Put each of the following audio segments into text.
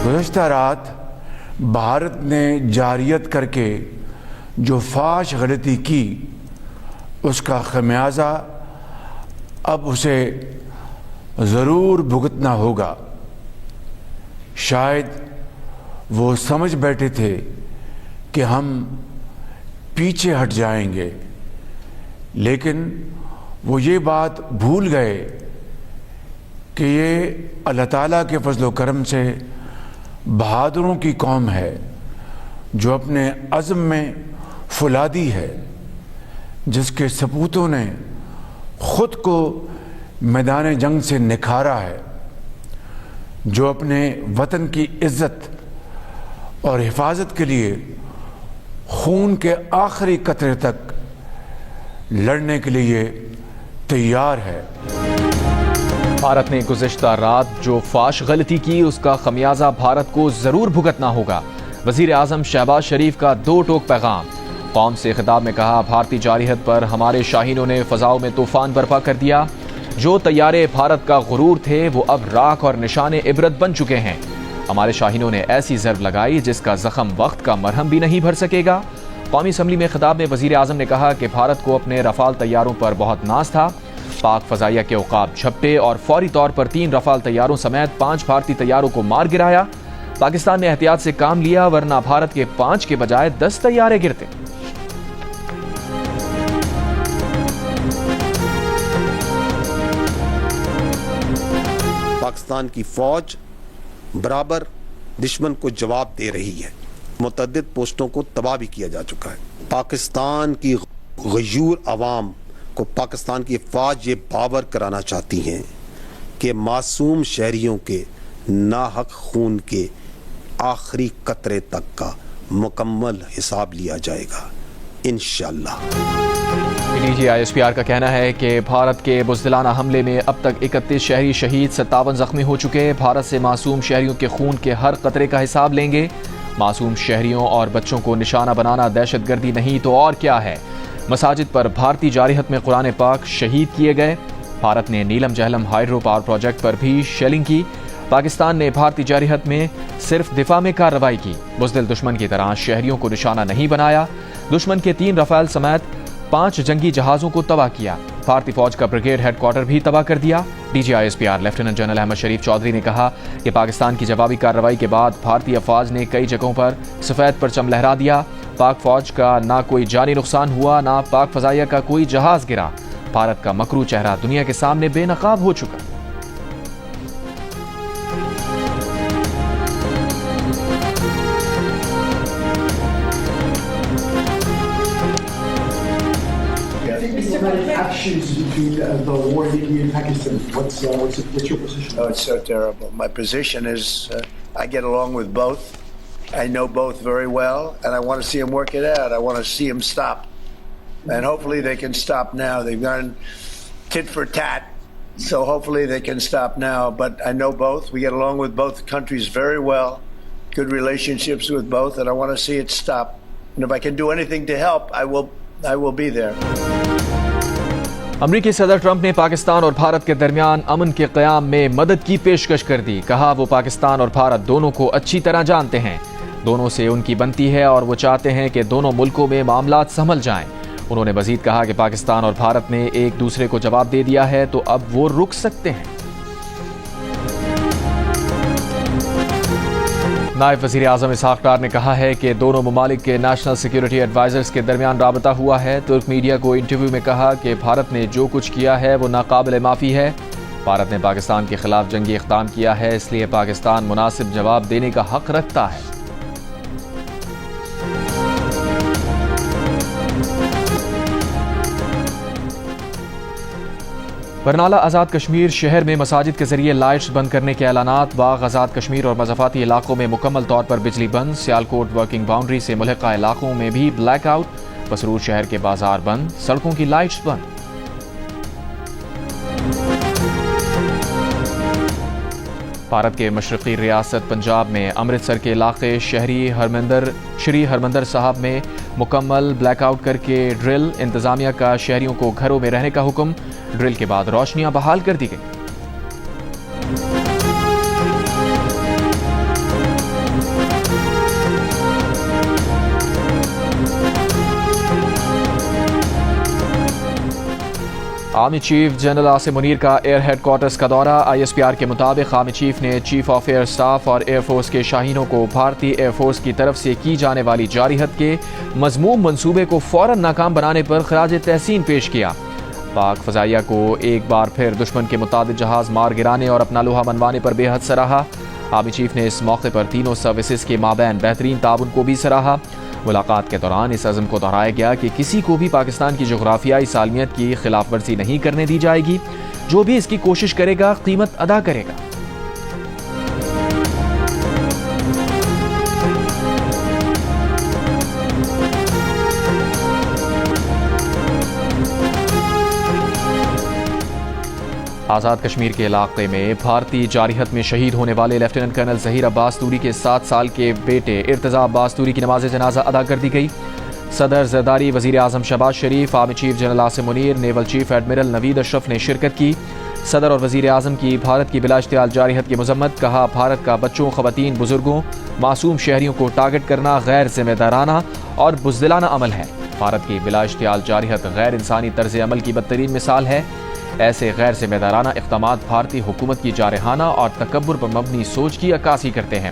گزشتہ رات بھارت نے جارحیت کر کے جو فاش غلطی کی اس کا خمیازہ اب اسے ضرور بھگتنا ہوگا۔ شاید وہ سمجھ بیٹھے تھے کہ ہم پیچھے ہٹ جائیں گے، لیکن وہ یہ بات بھول گئے کہ یہ اللہ تعالیٰ کے فضل و کرم سے بہادروں کی قوم ہے جو اپنے عزم میں فولادی ہے، جس کے سپوتوں نے خود کو میدان جنگ سے نکھارا ہے، جو اپنے وطن کی عزت اور حفاظت کے لیے خون کے آخری قطرے تک لڑنے کے لیے تیار ہے۔ بھارت نے گزشتہ رات جو فاش غلطی کی اس کا خمیازہ بھارت کو ضرور بھگتنا ہوگا۔ وزیر اعظم شہباز شریف کا دو ٹوک پیغام۔ قوم سے خطاب میں کہا، بھارتی جارحیت پر ہمارے شاہینوں نے فضاؤں میں طوفان برپا کر دیا۔ جو طیارے بھارت کا غرور تھے وہ اب راکھ اور نشان عبرت بن چکے ہیں۔ ہمارے شاہینوں نے ایسی ضرب لگائی جس کا زخم وقت کا مرہم بھی نہیں بھر سکے گا۔ قومی اسمبلی میں خطاب میں وزیر اعظم نے کہا کہ بھارت کو اپنے رفال طیاروں پر بہت ناز تھا۔ پاک فضائیہ کے عقاب جھپٹے اور فوری طور پر 3 رفال طیاروں سمیت 5 بھارتی طیاروں کو مار گرایا۔ پاکستان نے احتیاط سے کام لیا، ورنہ بھارت کے 5 کے بجائے 10 طیارے گرتے۔ پاکستان کی فوج برابر دشمن کو جواب دے رہی ہے۔ متعدد پوسٹوں کو تباہ بھی کیا جا چکا ہے۔ پاکستان کی غیور عوام کو پاکستان کی فوج یہ باور کرانا چاہتی ہیں کہ معصوم شہریوں کے ناحق خون کے آخری قطرے تک کا مکمل حساب لیا جائے گا انشاءاللہ۔ D G I S P R کا کہنا ہے کہ بھارت کے بزدلانہ حملے میں اب تک 31 شہری شہید، 57 زخمی ہو چکے۔ بھارت سے معصوم شہریوں کے خون کے ہر قطرے کا حساب لیں گے۔ معصوم شہریوں اور بچوں کو نشانہ بنانا دہشت گردی نہیں تو اور کیا ہے۔ مساجد پر بھارتی جارحیت میں قرآن پاک شہید کیے گئے۔ بھارت نے نیلم جہلم ہائیڈرو پاور پروجیکٹ پر بھی شیلنگ کی۔ پاکستان نے بھارتی جارحیت میں صرف دفاع میں کارروائی کی، بزدل دشمن کی طرح شہریوں کو نشانہ نہیں بنایا۔ دشمن کے 3 رفال سمیت 5 جنگی جہازوں کو تباہ کیا۔ بھارتی فوج کا بریگیڈ ہیڈ کوارٹر بھی تباہ کر دیا۔ D G I S P R lieutenant general Ahmed Sharif Chaudhry نے کہا کہ پاکستان کی جوابی کارروائی کے بعد بھارتی افواج نے کئی جگہوں پر سفید پرچم لہرا دیا۔ پاک فوج کا نہ کوئی جانی نقصان ہوا، نہ پاک فضائیہ کا کوئی جہاز گرا۔ بھارت کا مکروہ چہرہ دنیا کے سامنے بے نقاب ہو چکا۔ Actions between the war in India and Pakistan. What's your position? Oh, it's so terrible. My position is I get along with both. I know both very well, and I want to see them work it out. I want to see them stop. And hopefully they can stop now. They've gone tit for tat, so hopefully they can stop now. But I know both. We get along with both countries very well. Good relationships with both, and I want to see it stop. And if I can do anything to help, I will be there. امریکی صدر Trump نے پاکستان اور بھارت کے درمیان امن کے قیام میں مدد کی پیشکش کر دی۔ کہا وہ پاکستان اور بھارت دونوں کو اچھی طرح جانتے ہیں، دونوں سے ان کی بنتی ہے اور وہ چاہتے ہیں کہ دونوں ملکوں میں معاملات سنبھل جائیں۔ انہوں نے مزید کہا کہ پاکستان اور بھارت نے ایک دوسرے کو جواب دے دیا ہے تو اب وہ رک سکتے ہیں۔ نائب وزیر اعظم اسحاق ڈار نے کہا ہے کہ دونوں ممالک کے نیشنل سیکیورٹی ایڈوائزرز کے درمیان رابطہ ہوا ہے۔ ترک میڈیا کو انٹرویو میں کہا کہ بھارت نے جو کچھ کیا ہے وہ ناقابل معافی ہے۔ بھارت نے پاکستان کے خلاف جنگی اقدام کیا ہے، اس لیے پاکستان مناسب جواب دینے کا حق رکھتا ہے۔ برنالہ آزاد کشمیر شہر میں مساجد کے ذریعے لائٹس بند کرنے کے اعلانات۔ باغ آزاد کشمیر اور مضافاتی علاقوں میں مکمل طور پر بجلی بند۔ سیالکوٹ ورکنگ باؤنڈری سے ملحقہ علاقوں میں بھی بلیک آؤٹ۔ مسرور شہر کے بازار بند، سڑکوں کی لائٹس بند۔ بھارت کے مشرقی ریاست پنجاب میں امرتسر کے علاقے شری ہرمندر صاحب میں مکمل بلیک آؤٹ کر کے ڈرل۔ انتظامیہ کا شہریوں کو گھروں میں رہنے کا حکم۔ ڈرل کے بعد روشنیاں بحال کر دی گئی۔ Army chief general Asim Munir کا ایئر ہیڈ کوارٹرز کا دورہ۔ ISPR کے مطابق آرمی چیف نے چیف آف ایئر اسٹاف اور ایئر فورس کے شاہینوں کو بھارتی ایئر فورس کی طرف سے کی جانے والی جارحیت کے مذموم منصوبے کو فوراً ناکام بنانے پر خراج تحسین پیش کیا۔ پاک فضائیہ کو ایک بار پھر دشمن کے متعدد جہاز مار گرانے اور اپنا لوہا منوانے پر بے حد سراہا۔ آرمی چیف نے اس موقع پر تینوں سروسز کے مابین بہترین تعاون کو بھی سراہا۔ ملاقات کے دوران اس عزم کو دہرایا گیا کہ کسی کو بھی پاکستان کی جغرافیائی سالمیت کی خلاف ورزی نہیں کرنے دی جائے گی، جو بھی اس کی کوشش کرے گا قیمت ادا کرے گا۔ آزاد کشمیر کے علاقے میں بھارتی جارحیت میں شہید ہونے والے لیفٹیننٹ کرنل ظہیر عباس توری کے 7 سال کے بیٹے ارتضیٰ عباس توری کی نماز جنازہ ادا کر دی گئی۔ صدر زرداری، وزیر اعظم Shehbaz Sharif, army chief general Asim Munir, naval chief admiral Naveed Ashraf نے شرکت کی۔ صدر اور وزیر اعظم کی بھارت کی بلا اشتعال جارحیت کی مذمت، کہا بھارت کا بچوں، خواتین، بزرگوں، معصوم شہریوں کو ٹارگٹ کرنا غیر ذمہ دارانہ اور بزدلانہ عمل ہے۔ بھارت کی بلا اشتعال جارحیت غیر انسانی طرز عمل کی بدترین مثال ہے۔ ایسے غیر ذمہ دارانہ اقدامات بھارتی حکومت کی جارحانہ اور تکبر پر مبنی سوچ کی عکاسی کرتے ہیں۔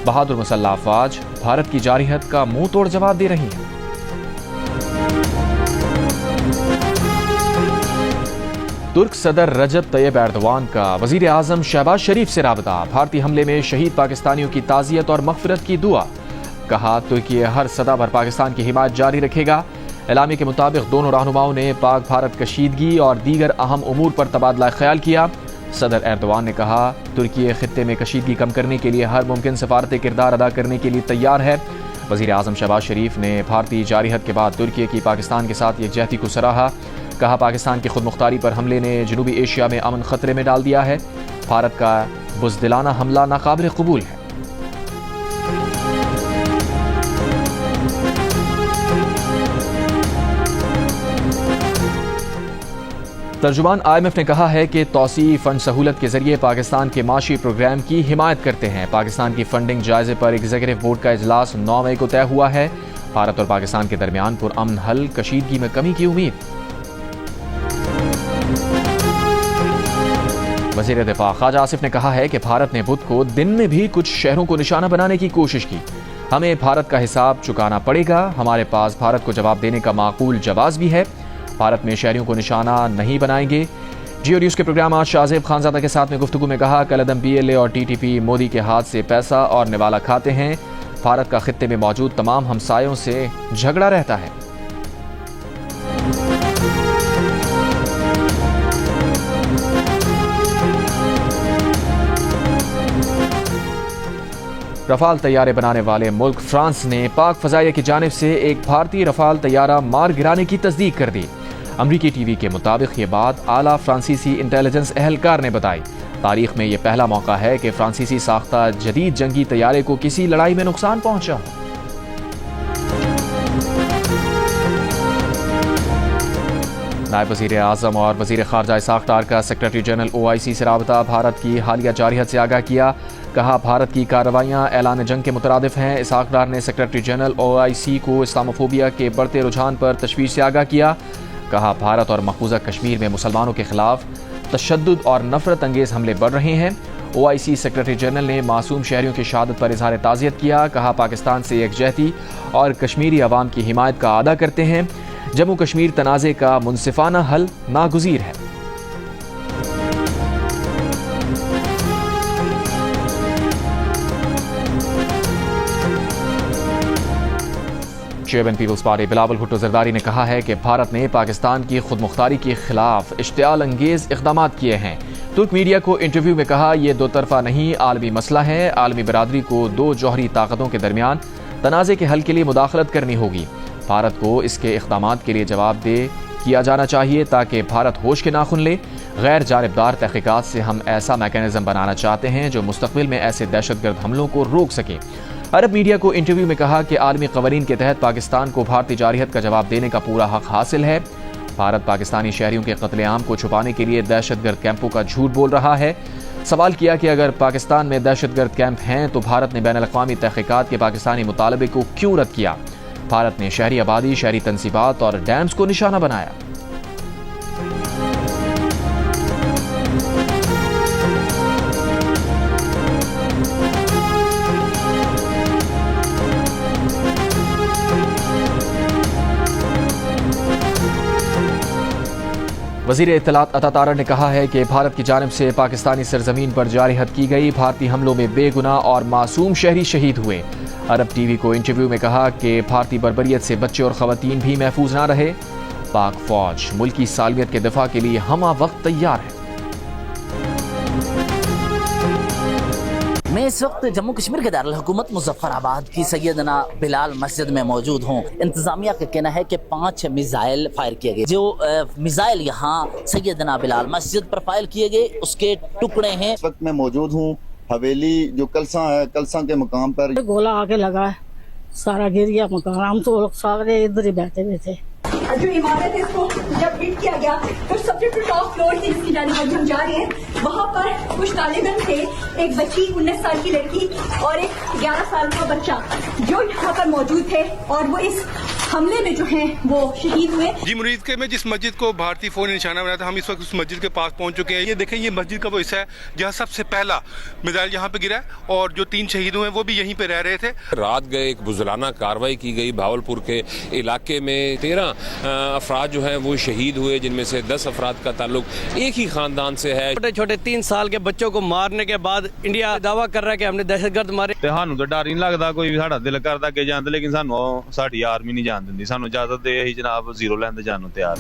بہادر مسلح افواج بھارت کی جارحیت کا منہ توڑ جواب دے رہی ہیں۔ ترک صدر رجب طیب ایردوان کا وزیر اعظم شہباز شریف سے رابطہ، بھارتی حملے میں شہید پاکستانیوں کی تعزیت اور مغفرت کی دعا، کہا ترکی ہر سطح پر پاکستان کی حمایت جاری رکھے گا۔ اعلامیے کے مطابق دونوں رہنماؤں نے پاک بھارت کشیدگی اور دیگر اہم امور پر تبادلہ خیال کیا۔ صدر ایردوان نے کہا ترکی خطے میں کشیدگی کم کرنے کے لیے ہر ممکن سفارتی کردار ادا کرنے کے لیے تیار ہے۔ وزیر اعظم شہباز شریف نے بھارتی جارحیت کے بعد ترکی کی پاکستان کے ساتھ یکجہتی کو سراہا، کہا پاکستان کی خود مختاری پر حملے نے جنوبی ایشیا میں امن خطرے میں ڈال دیا ہے۔ بھارت کا بزدلانہ حملہ ناقابل قبول ہے۔ ترجمان IMF نے کہا ہے کہ توسیعی فنڈ سہولت کے ذریعے پاکستان کے معاشی پروگرام کی حمایت کرتے ہیں۔ پاکستان کی فنڈنگ جائزے پر ایگزیکٹو بورڈ کا اجلاس 9 مئی کو طے ہوا ہے۔ بھارت اور پاکستان کے درمیان پرامن حل، کشیدگی میں کمی کی امید۔ وزیر دفاع خواجہ آصف نے کہا ہے کہ بھارت نے بدھ کو دن میں بھی کچھ شہروں کو نشانہ بنانے کی کوشش کی۔ ہمیں بھارت کا حساب چکانا پڑے گا۔ ہمارے پاس بھارت کو جواب دینے کا معقول جواز بھی ہے۔ بھارت میں شہریوں کو نشانہ نہیں بنائیں گے۔ جیو نیوز کے پروگرام آج شاہ زیب خانزادہ کے ساتھ میں گفتگو میں کہا کالعدم PLA اور TTP مودی کے ہاتھ سے پیسہ اور نوالا کھاتے ہیں۔ بھارت کا خطے میں موجود تمام ہمسایوں سے جھگڑا رہتا ہے۔ رفال طیارے بنانے والے ملک فرانس نے پاک فضائیہ کی جانب سے ایک بھارتی رفال طیارہ مار گرانے کی تصدیق کر دی۔ امریکی ٹی وی کے مطابق یہ بات اعلیٰ فرانسیسی انٹیلیجنس اہلکار نے بتائی۔ تاریخ میں یہ پہلا موقع ہے کہ فرانسیسی ساختہ جدید جنگی طیارے کو کسی لڑائی میں نقصان پہنچا ہو۔ نائب وزیر اعظم اور وزیر خارجہ اسحاق ڈار کا سیکرٹری جنرل OIC سے رابطہ، بھارت کی حالیہ جارحیت سے آگاہ کیا، کہا بھارت کی کارروائیاں اعلان جنگ کے مترادف ہیں۔ اسحاق ڈار نے سیکرٹری جنرل OIC کو اسلاموفوبیا کے بڑھتے رجحان پر تشویش سے آگاہ کیا، کہا بھارت اور مقبوضہ کشمیر میں مسلمانوں کے خلاف تشدد اور نفرت انگیز حملے بڑھ رہے ہیں۔ OIC سیکرٹری جنرل نے معصوم شہریوں کی شہادت پر اظہار تعزیت کیا، کہا پاکستان سے یکجہتی اور کشمیری عوام کی حمایت کا اعادہ کرتے ہیں۔ جموں کشمیر تنازع کا منصفانہ حل ناگزیر ہے۔ Chairman Peoples Party Bilawal Bhutto Zardari نے کہا ہے کہ بھارت نے پاکستان کی خود مختاری کے خلاف اشتعال انگیز اقدامات کیے ہیں۔ ترک میڈیا کو انٹرویو میں کہا یہ دو طرفہ نہیں عالمی مسئلہ ہے۔ عالمی برادری کو دو جوہری طاقتوں کے درمیان تنازع کے حل کے لیے مداخلت کرنی ہوگی۔ بھارت کو اس کے اقدامات کے لیے جواب دہ کیا جانا چاہیے تاکہ بھارت ہوش کے ناخن لے۔ غیر جانبدار تحقیقات سے ہم ایسا میکانزم بنانا چاہتے ہیں جو مستقبل میں ایسے دہشت گرد حملوں کو روک سکے۔ عرب میڈیا کو انٹرویو میں کہا کہ عالمی قوانین کے تحت پاکستان کو بھارتی جارحیت کا جواب دینے کا پورا حق حاصل ہے۔ بھارت پاکستانی شہریوں کے قتل عام کو چھپانے کے لیے دہشت گرد کیمپوں کا جھوٹ بول رہا ہے۔ سوال کیا کہ اگر پاکستان میں دہشت گرد کیمپ ہیں تو بھارت نے بین الاقوامی تحقیقات کے پاکستانی مطالبے کو کیوں رد کیا؟ بھارت نے شہری آبادی، شہری تنصیبات اور ڈیمز کو نشانہ بنایا۔ وزیر اطلاعات عطا تارڑ نے کہا ہے کہ بھارت کی جانب سے پاکستانی سرزمین پر جاری حد کی گئی بھارتی حملوں میں بے گناہ اور معصوم شہری شہید ہوئے۔ عرب ٹی وی کو انٹرویو میں کہا کہ بھارتی بربریت سے بچے اور خواتین بھی محفوظ نہ رہے۔ پاک فوج ملکی سالمیت کے دفاع کے لیے ہمہ وقت تیار ہے۔ میں اس وقت جموں کشمیر کے دارالحکومت مظفر آباد کی سیدنا بلال مسجد میں موجود ہوں۔ انتظامیہ کا کہنا ہے کہ 5 میزائل فائر کیے گئے۔ جو میزائل یہاں سیدنا بلال مسجد پر فائر کیے گئے اس کے ٹکڑے ہیں۔ اس وقت میں موجود ہوں حویلی جو کلساں ہے، کلساں کے مقام پر گولا آگے لگا ہے، سارا گر گیا مکان۔ ہم تو لوگ سارے ادھر ہی بیٹھے ہوئے تھے۔ جو عمارت ہے اس کو جب ہٹ کیا گیا تو سب سے ٹاپ فلور سے جس کی جانب ہم جا رہے ہیں وہاں پر کچھ طالب علم تھے، ایک بچی 19 سال کی لڑکی اور ایک 11 سال کا بچہ جو یہاں پر موجود تھے اور وہ اس حملے میں جو ہیں وہ شہید ہوئے۔ جی مرید کے میں جس مسجد کو بھارتی فوج نے نشانہ بنایا تھا، ہم اس وقت اس مسجد کے پاس پہنچ چکے ہیں۔ یہ دیکھیں، یہ مسجد کا وہ حصہ ہے جہاں سب سے پہلا میزائل یہاں پہ گرا ہے اور جو 3 شہید ہوئے ہیں وہ بھی یہیں پہ رہ رہے تھے۔ رات گئے ایک بزدلانہ کارروائی کی گئی بھاولپور کے علاقے میں۔ 13 افراد جو ہیں وہ شہید ہوئے، جن میں سے 10 افراد کا تعلق ایک ہی خاندان سے ہے۔ چھوٹے چھوٹے 3 سال کے بچوں کو مارنے کے بعد انڈیا دعویٰ کر رہا ہے کہ ہم نے دہشت گرد مارے۔ سانو تو ڈر نہیں لگتا، کوئی بھی ساڈا دل کرتا کہ جاندے، لیکن سانو ساڈی آرمی نہیں جان دیندی۔ سانو اجازت دے ہی جناب زیرو لیندے جانو تیار۔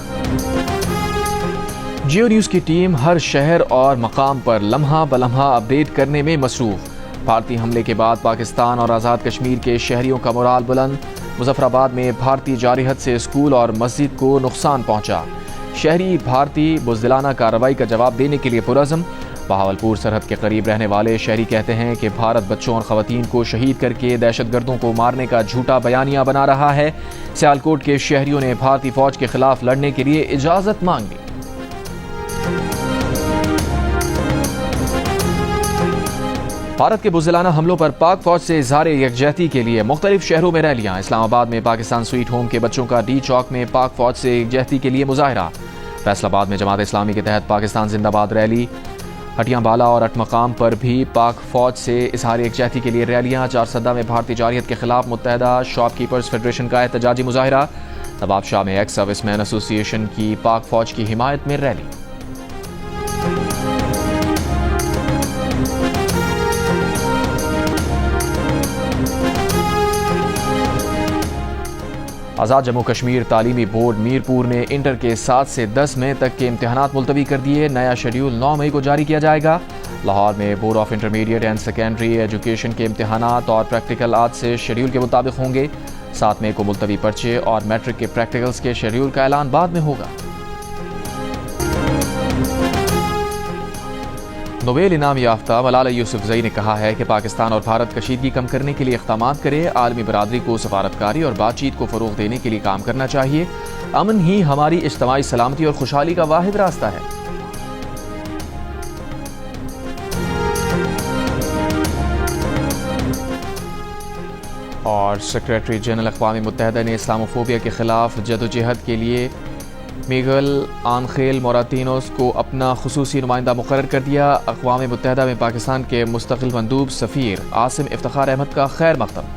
جیو نیوز کی ٹیم ہر شہر اور مقام پر لمحہ بلمحہ اپڈیٹ کرنے میں مصروف۔ بھارتی حملے کے بعد پاکستان اور آزاد کشمیر کے شہریوں کا مورال بلند۔ مظفر آباد میں بھارتی جارحیت سے اسکول اور مسجد کو نقصان پہنچا۔ شہری بھارتی بزدلانہ کارروائی کا جواب دینے کے لیے پرعزم۔ بہاولپور سرحد کے قریب رہنے والے شہری کہتے ہیں کہ بھارت بچوں اور خواتین کو شہید کر کے دہشت گردوں کو مارنے کا جھوٹا بیانیہ بنا رہا ہے۔ سیالکوٹ کے شہریوں نے بھارتی فوج کے خلاف لڑنے کے لیے اجازت مانگ لی۔ بھارت کے بزدلانہ حملوں پر پاک فوج سے اظہار یکجہتی کے لیے مختلف شہروں میں ریلیاں۔ اسلام آباد میں پاکستان سویٹ ہوم کے بچوں کا ڈی چوک میں پاک فوج سے یکجہتی کے لیے مظاہرہ۔ فیصل آباد میں جماعت اسلامی کے تحت پاکستان زندہ باد ریلی۔ ہٹیاں بالا اور اٹھ مقام پر بھی پاک فوج سے اظہار یکجہتی کے لیے ریلیاں۔ چارسدہ میں بھارتی جارحیت کے خلاف متحدہ شاپ کیپرز فیڈریشن کا احتجاجی مظاہرہ۔ نواب شاہ میں ایکس سروس مین ایسوسی ایشن کی پاک فوج کی حمایت میں ریلی۔ آزاد جموں کشمیر تعلیمی بورڈ میرپور نے انٹر کے 7 سے 10 مئی تک کے امتحانات ملتوی کر دیے۔ نیا شیڈیول 9 مئی کو جاری کیا جائے گا۔ لاہور میں board of intermediate and secondary education کے امتحانات اور پریکٹیکل آج سے شیڈیول کے مطابق ہوں گے۔ 7 مئی کو ملتوی پرچے اور میٹرک کے پریکٹیکلز کے شیڈیول کا اعلان بعد میں ہوگا۔ نوبیل انعام یافتہ ملالہ یوسفزئی نے کہا ہے کہ پاکستان اور بھارت کشیدگی کم کرنے کے لیے اقدامات کرے۔ عالمی برادری کو سفارتکاری اور بات چیت کو فروغ دینے کے لیے کام کرنا چاہیے۔ امن ہی ہماری اجتماعی سلامتی اور خوشحالی کا واحد راستہ ہے۔ اور سیکریٹری جنرل اقوام متحدہ نے اسلاموفوبیا کے خلاف جدوجہد کے لیے میگل آنخیل موراتینوس کو اپنا خصوصی نمائندہ مقرر کر دیا۔ اقوام متحدہ میں پاکستان کے مستقل مندوب سفیر عاصم افتخار احمد کا خیر مقدم۔